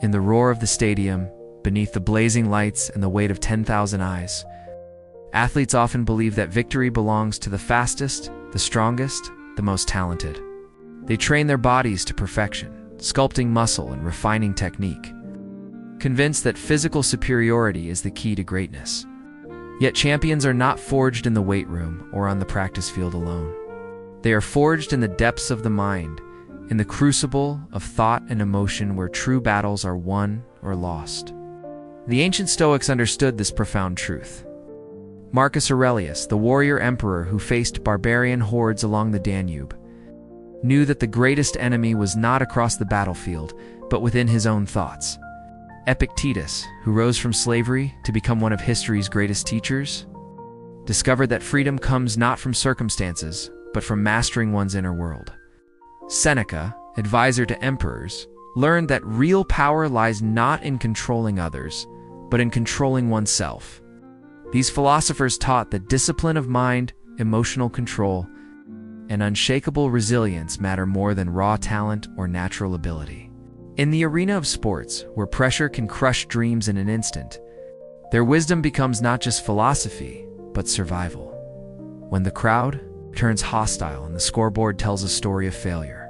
In the roar of the stadium, beneath the blazing lights and the weight of 10,000 eyes, athletes often believe that victory belongs to the fastest, the strongest, the most talented. They train their bodies to perfection, sculpting muscle and refining technique, convinced that physical superiority is the key to greatness. Yet champions are not forged in the weight room or on the practice field alone. They are forged in the depths of the mind, in the crucible of thought and emotion where true battles are won or lost. The ancient Stoics understood this profound truth. Marcus Aurelius, the warrior emperor who faced barbarian hordes along the Danube, knew that the greatest enemy was not across the battlefield, but within his own thoughts. Epictetus, who rose from slavery to become one of history's greatest teachers, discovered that freedom comes not from circumstances, but from mastering one's inner world. Seneca, advisor to emperors, learned that real power lies not in controlling others, but in controlling oneself. These philosophers taught that discipline of mind, emotional control, and unshakable resilience matter more than raw talent or natural ability. In the arena of sports, where pressure can crush dreams in an instant, their wisdom becomes not just philosophy, but survival. When the crowd turns hostile and the scoreboard tells a story of failure,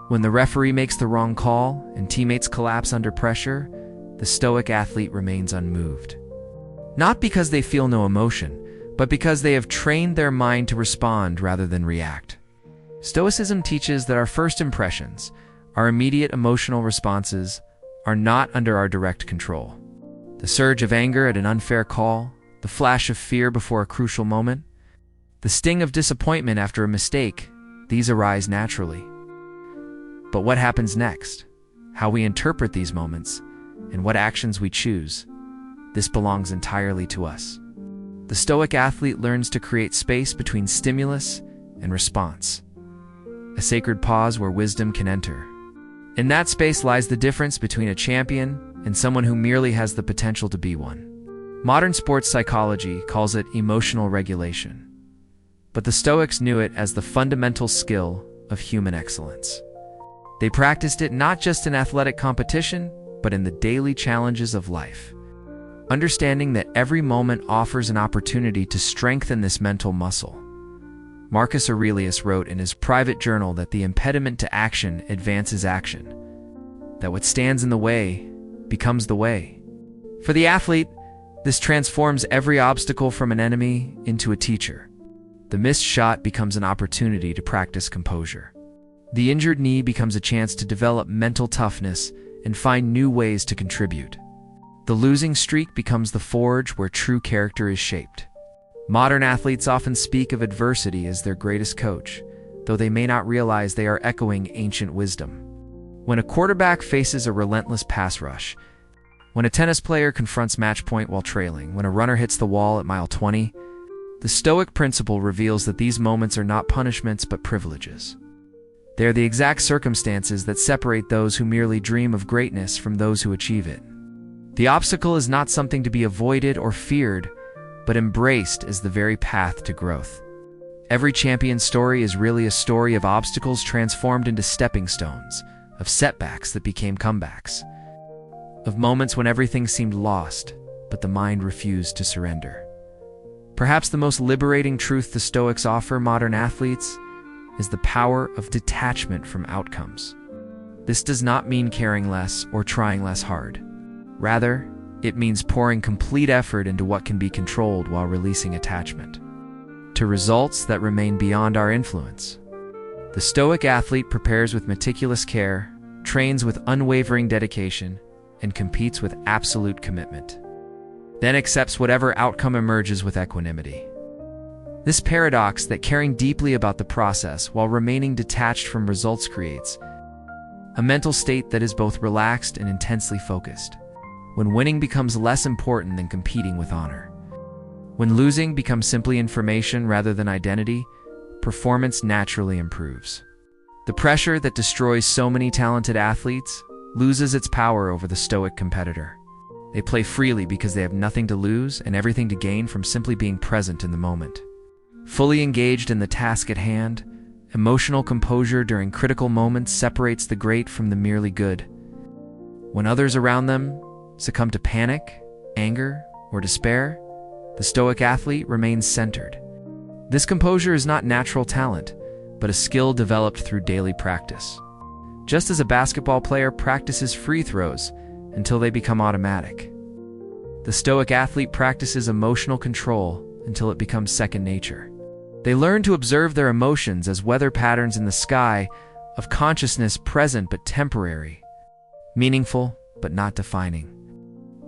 when the referee makes the wrong call and teammates collapse under pressure, the Stoic athlete remains unmoved. Not because they feel no emotion, but because they have trained their mind to respond rather than react. Stoicism teaches that our first impressions, our immediate emotional responses, are not under our direct control. The surge of anger at an unfair call, the flash of fear before a crucial moment, the sting of disappointment after a mistake, these arise naturally. But what happens next, how we interpret these moments, and what actions we choose, this belongs entirely to us. The Stoic athlete learns to create space between stimulus and response, a sacred pause where wisdom can enter. In that space lies the difference between a champion and someone who merely has the potential to be one. Modern sports psychology calls it emotional regulation, but the Stoics knew it as the fundamental skill of human excellence. They practiced it not just in athletic competition, but in the daily challenges of life, understanding that every moment offers an opportunity to strengthen this mental muscle. Marcus Aurelius wrote in his private journal that the impediment to action advances action, that what stands in the way becomes the way. For the athlete, this transforms every obstacle from an enemy into a teacher. The missed shot becomes an opportunity to practice composure. The injured knee becomes a chance to develop mental toughness and find new ways to contribute. The losing streak becomes the forge where true character is shaped. Modern athletes often speak of adversity as their greatest coach, though they may not realize they are echoing ancient wisdom. When a quarterback faces a relentless pass rush, when a tennis player confronts match point while trailing, when a runner hits the wall at mile 20, the Stoic principle reveals that these moments are not punishments but privileges. They are the exact circumstances that separate those who merely dream of greatness from those who achieve it. The obstacle is not something to be avoided or feared, but embraced as the very path to growth. Every champion's story is really a story of obstacles transformed into stepping stones, of setbacks that became comebacks, of moments when everything seemed lost, but the mind refused to surrender. Perhaps the most liberating truth the Stoics offer modern athletes is the power of detachment from outcomes. This does not mean caring less or trying less hard. Rather, it means pouring complete effort into what can be controlled while releasing attachment to results that remain beyond our influence. The Stoic athlete prepares with meticulous care, trains with unwavering dedication, and competes with absolute commitment, then accepts whatever outcome emerges with equanimity. This paradox that caring deeply about the process while remaining detached from results creates a mental state that is both relaxed and intensely focused. When winning becomes less important than competing with honor, when losing becomes simply information rather than identity, performance naturally improves. The pressure that destroys so many talented athletes loses its power over the Stoic competitor. They play freely because they have nothing to lose and everything to gain from simply being present in the moment. Fully engaged in the task at hand, emotional composure during critical moments separates the great from the merely good. When others around them succumb to panic, anger, or despair, the Stoic athlete remains centered. This composure is not natural talent, but a skill developed through daily practice. Just as a basketball player practices free throws until they become automatic, the Stoic athlete practices emotional control until it becomes second nature. They learn to observe their emotions as weather patterns in the sky, of consciousness present but temporary, meaningful but not defining.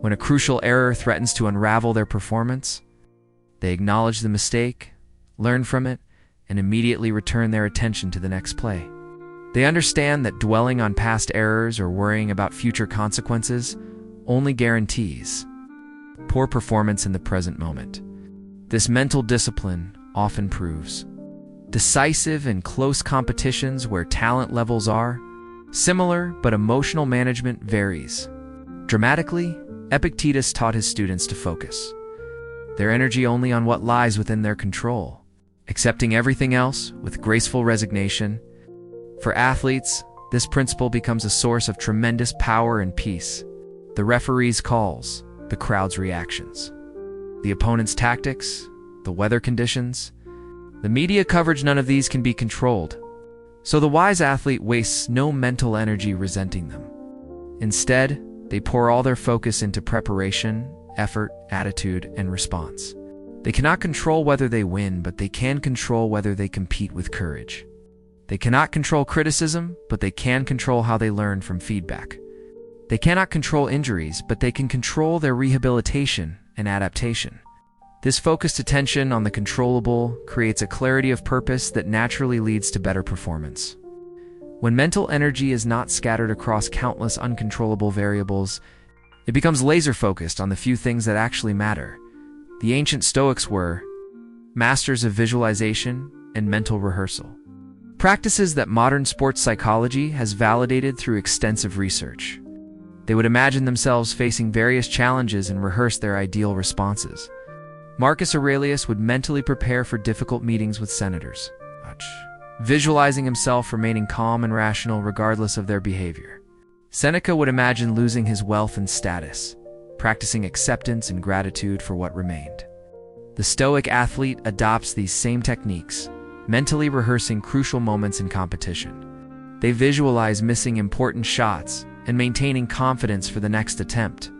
When a crucial error threatens to unravel their performance, they acknowledge the mistake, learn from it, and immediately return their attention to the next play. They understand that dwelling on past errors or worrying about future consequences only guarantees poor performance in the present moment. This mental discipline often proves decisive in close competitions where talent levels are similar, but emotional management varies. Dramatically, Epictetus taught his students to focus their energy only on what lies within their control, accepting everything else with graceful resignation. For athletes, this principle becomes a source of tremendous power and peace. The referee's calls, the crowd's reactions, the opponent's tactics, the weather conditions, the media coverage, none of these can be controlled. So the wise athlete wastes no mental energy resenting them. Instead, they pour all their focus into preparation, effort, attitude, and response. They cannot control whether they win, but they can control whether they compete with courage. They cannot control criticism, but they can control how they learn from feedback. They cannot control injuries, but they can control their rehabilitation and adaptation. This focused attention on the controllable creates a clarity of purpose that naturally leads to better performance. When mental energy is not scattered across countless uncontrollable variables, it becomes laser-focused on the few things that actually matter. The ancient Stoics were masters of visualization and mental rehearsal, practices that modern sports psychology has validated through extensive research. They would imagine themselves facing various challenges and rehearse their ideal responses. Marcus Aurelius would mentally prepare for difficult meetings with senators, visualizing himself remaining calm and rational regardless of their behavior. Seneca would imagine losing his wealth and status, practicing acceptance and gratitude for what remained. The Stoic athlete adopts these same techniques, mentally rehearsing crucial moments in competition. They visualize missing important shots and maintaining confidence for the next attempt.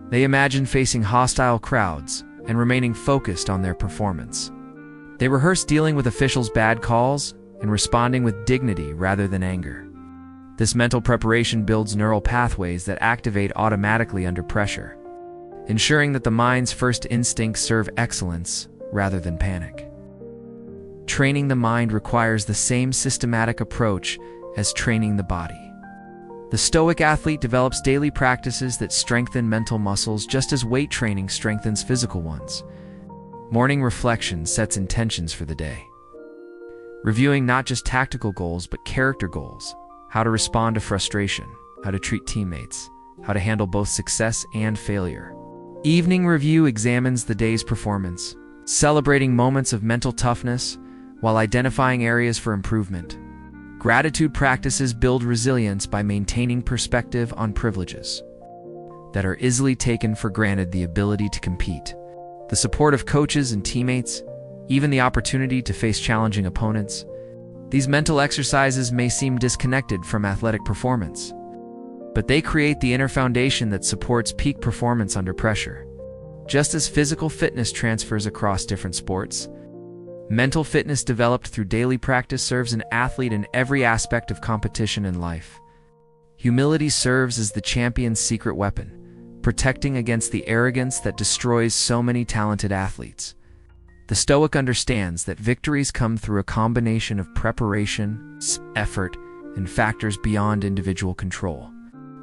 They imagine facing hostile crowds and remaining focused on their performance. They rehearse dealing with officials' bad calls and responding with dignity rather than anger. This mental preparation builds neural pathways that activate automatically under pressure, ensuring that the mind's first instincts serve excellence rather than panic. Training the mind requires the same systematic approach as training the body. The Stoic athlete develops daily practices that strengthen mental muscles just as weight training strengthens physical ones. Morning reflection sets intentions for the day, reviewing not just tactical goals but character goals, how to respond to frustration, how to treat teammates, how to handle both success and failure. Evening review examines the day's performance, celebrating moments of mental toughness while identifying areas for improvement. Gratitude practices build resilience by maintaining perspective on privileges that are easily taken for granted, the ability to compete, the support of coaches and teammates, even the opportunity to face challenging opponents. These mental exercises may seem disconnected from athletic performance, but they create the inner foundation that supports peak performance under pressure. Just as physical fitness transfers across different sports, mental fitness developed through daily practice serves an athlete in every aspect of competition and life. Humility serves as the champion's secret weapon, protecting against the arrogance that destroys so many talented athletes. The Stoic understands that victories come through a combination of preparation, effort, and factors beyond individual control.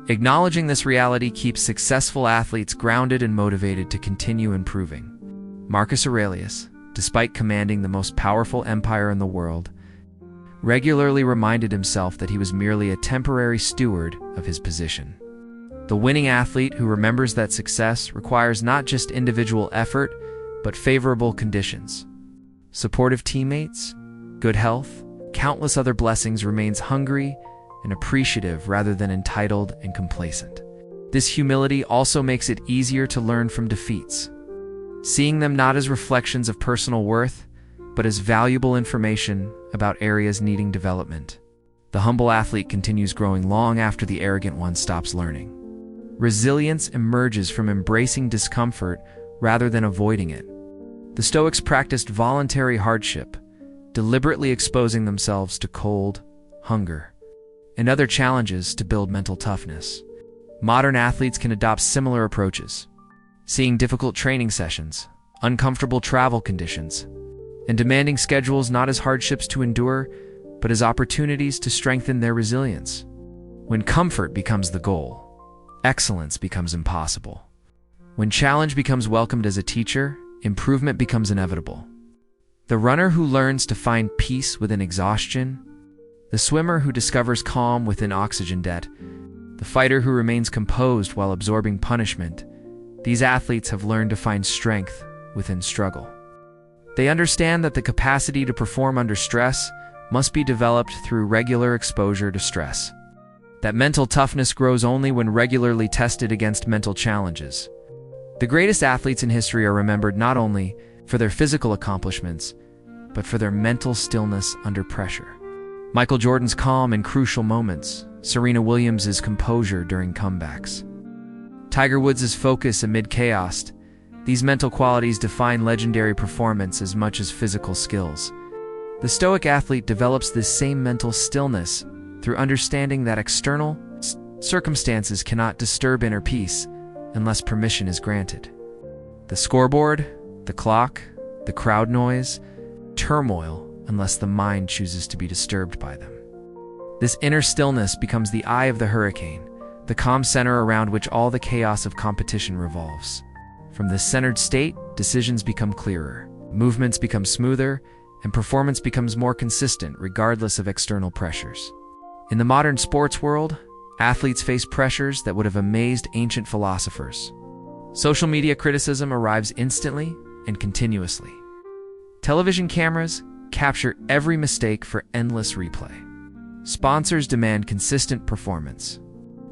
Acknowledging this reality keeps successful athletes grounded and motivated to continue improving. Marcus Aurelius, despite commanding the most powerful empire in the world, regularly reminded himself that he was merely a temporary steward of his position. The winning athlete who remembers that success requires not just individual effort, but favorable conditions. Supportive teammates, good health, countless other blessings, remains hungry and appreciative rather than entitled and complacent. This humility also makes it easier to learn from defeats, seeing them not as reflections of personal worth, but as valuable information about areas needing development. The humble athlete continues growing long after the arrogant one stops learning. Resilience emerges from embracing discomfort rather than avoiding it. The Stoics practiced voluntary hardship, deliberately exposing themselves to cold, hunger, and other challenges to build mental toughness. Modern athletes can adopt similar approaches, seeing difficult training sessions, uncomfortable travel conditions, and demanding schedules not as hardships to endure, but as opportunities to strengthen their resilience. When comfort becomes the goal, excellence becomes impossible. When challenge becomes welcomed as a teacher, improvement becomes inevitable. The runner who learns to find peace within exhaustion, the swimmer who discovers calm within oxygen debt, the fighter who remains composed while absorbing punishment, these athletes have learned to find strength within struggle. They understand that the capacity to perform under stress must be developed through regular exposure to stress. That mental toughness grows only when regularly tested against mental challenges. The greatest athletes in history are remembered not only for their physical accomplishments, but for their mental stillness under pressure. Michael Jordan's calm in crucial moments, Serena Williams' composure during comebacks, Tiger Woods' focus amid chaos. These mental qualities define legendary performance as much as physical skills. The Stoic athlete develops this same mental stillness through understanding that external circumstances cannot disturb inner peace unless permission is granted. The scoreboard, the clock, the crowd noise, turmoil unless the mind chooses to be disturbed by them. This inner stillness becomes the eye of the hurricane, the calm center around which all the chaos of competition revolves. From this centered state, decisions become clearer, movements become smoother, and performance becomes more consistent regardless of external pressures. In the modern sports world, athletes face pressures that would have amazed ancient philosophers. Social media criticism arrives instantly and continuously. Television cameras capture every mistake for endless replay. Sponsors demand consistent performance.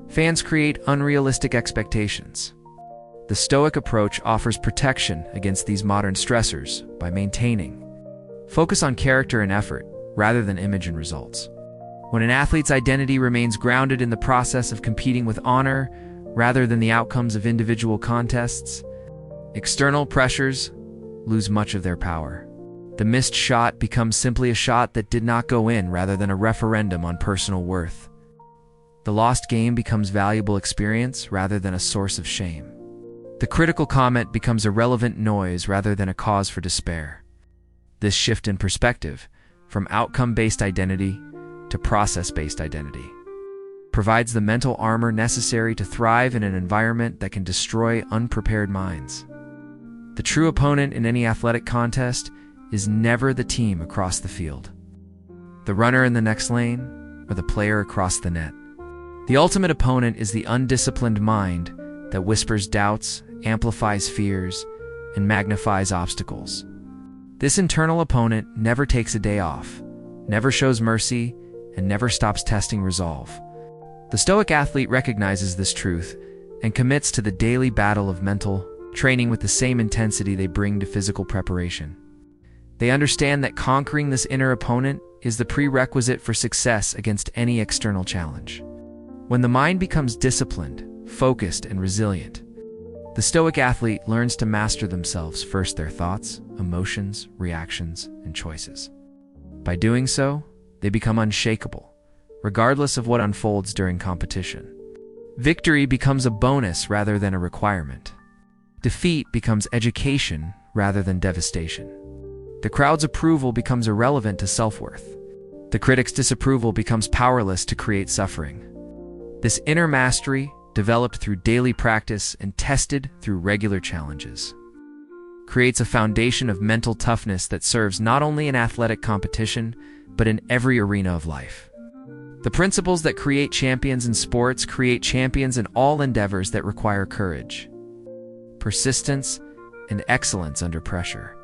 Fans create unrealistic expectations. The Stoic approach offers protection against these modern stressors by maintaining focus on character and effort rather than image and results. When an athlete's identity remains grounded in the process of competing with honor rather than the outcomes of individual contests, external pressures lose much of their power. The missed shot becomes simply a shot that did not go in rather than a referendum on personal worth. The lost game becomes valuable experience rather than a source of shame. The critical comment becomes irrelevant noise rather than a cause for despair. This shift in perspective, from outcome-based identity to process-based identity, provides the mental armor necessary to thrive in an environment that can destroy unprepared minds. The true opponent in any athletic contest is never the team across the field, the runner in the next lane, or the player across the net. The ultimate opponent is the undisciplined mind that whispers doubts, amplifies fears, and magnifies obstacles. This internal opponent never takes a day off, never shows mercy, and never stops testing resolve. The Stoic athlete recognizes this truth and commits to the daily battle of mental training with the same intensity they bring to physical preparation. They understand that conquering this inner opponent is the prerequisite for success against any external challenge. When the mind becomes disciplined, focused, and resilient, the Stoic athlete learns to master themselves, first their thoughts, emotions, reactions, and choices. By doing so, they become unshakable, regardless of what unfolds during competition. Victory becomes a bonus rather than a requirement. Defeat becomes education rather than devastation. The crowd's approval becomes irrelevant to self-worth. The critic's disapproval becomes powerless to create suffering. This inner mastery, developed through daily practice and tested through regular challenges, creates a foundation of mental toughness that serves not only in athletic competition, but in every arena of life. The principles that create champions in sports create champions in all endeavors that require courage, persistence, and excellence under pressure.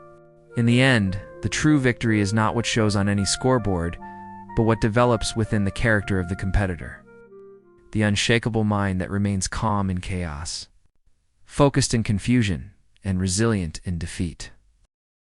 In the end, the true victory is not what shows on any scoreboard, but what develops within the character of the competitor. the unshakable mind that remains calm in chaos, focused in confusion, and resilient in defeat.